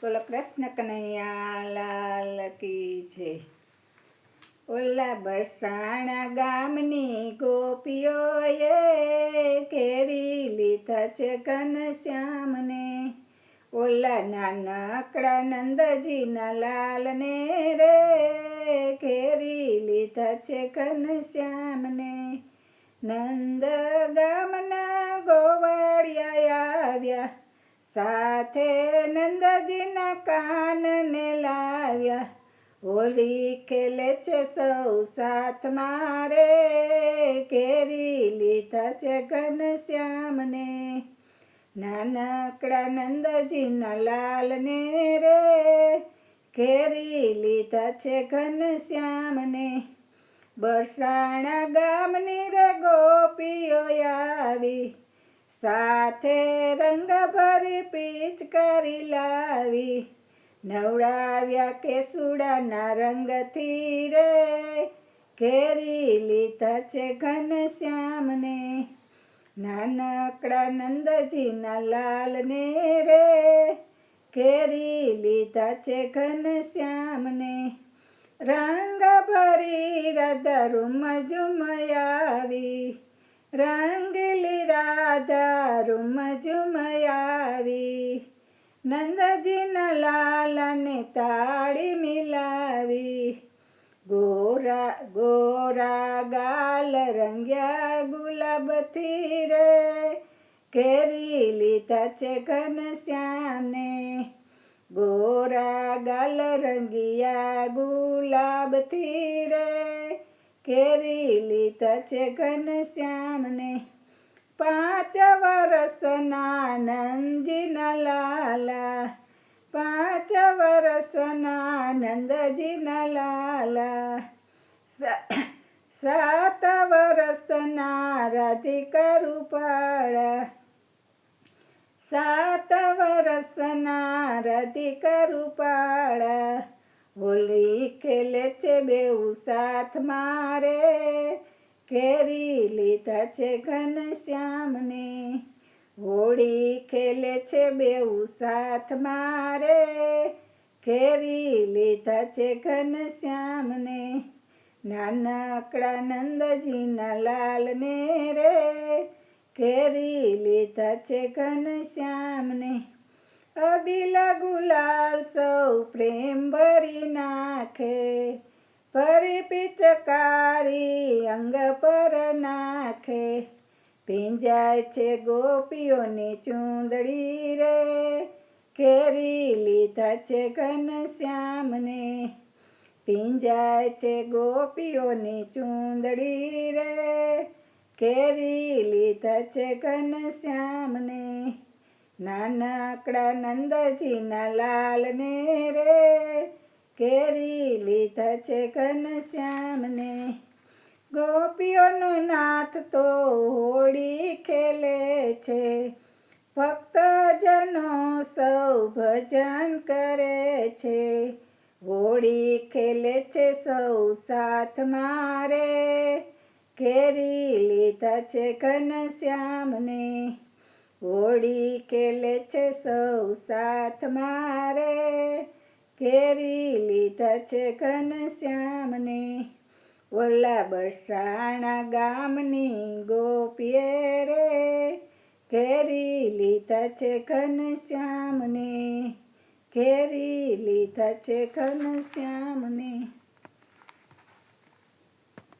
બોલો કૃષ્ણ કનૈયા લાલ કી જય. ઓલા બરસાણા ગામની ગોપીઓએ ઘેરી લીધા છે ઘનશ્યામને. ઓલા નાનકડા નંદજીના લાલને રે ઘેરી લીધા છે ઘનશ્યામને. નંદ ગામના ગોવાળિયા આવ્યા, સાથે નંદજીના કાનને લાવ્યા. હોળી ખેલે છે સૌ સાથ મારે ઘેરી લીધા છે ઘનશ્યામને. નાનકડા નંદજીના લાલને રે ઘેરી લીધા છે ઘનશ્યામને. બરસાણા ગામની રે ગોપીઓ આવી, સાથે રંગ ભરી પિચકારી લાવી. નવડાવ્યા કેસુડાના રંગથી રે ઘેરી લીધા છે ઘનશ્યામને. નાનકડા નંદજીના લાલને રે ઘેરી લીધા છે ઘનશ્યામને. રંગ ભરી રાધા રૂમ ઝુમ આવી, રંગીલી રાધા રૂમ ઝુમ આવી. નંદજીના લાલને તાળી મિલાવી. ગોરા ગોરા ગાલ રંગ્યા ગુલાબથી રે ઘેરી લીધા છે ઘનશ્યામને. ગોરા ગાલ રંગિયા ગુલાબથી રે ઘેરી લીધા છે ઘનશ્યામને. 5 વર્ષના નંદજીના લાલા, 5 વર્ષના નંદજીના લાલા. 7 વર્ષના રાધિકા રૂપાળા, 7 વર્ષના રાધિકા રૂપાળા. હોળી ખેલે છે બેઉ સાથ મારે ઘેરી લીધા છે ઘનશ્યામને. હોળી ખેલે છે બેઉ સાથ મારે ઘેરી લીધા છે ઘનશ્યામને. નાનકડા નંદજીના લાલને રે ઘેરી લીધા છે ઘનશ્યામને. અબીલા ગુલાલ સૌ પ્રેમ ભરી નાખે, ભરી પિચકારી અંગ પર નાખે. ભીંજાય છે ગોપીઓની ચૂંદડી રે ઘેરી લીધા છે ઘનશ્યામને. ભીંજાય છે ગોપીઓની ચૂંદડી રે ઘેરી લીધા છે ઘનશ્યામને. નાનકડા નંદજીના લાલને રે ઘેરી લીધા છે ઘનશ્યામને. ગોપીઓનો નાથ તો હોળી ખેલે છે, ભક્તજનો સૌ ભજન કરે છે. હોળી ખેલે છે સૌ સાથ મારે ઘેરી લીધા છે ઘનશ્યામને. હોળી ખેલે છે સૌ સાથ મારે ઘેરી લીધા છે ઘનશ્યામને. ઓલા બરસાણા ગામની ગોપીએ રે ઘેરી લીધા છે ઘનશ્યામને. ઘેરી લીધા છે ઘનશ્યામને.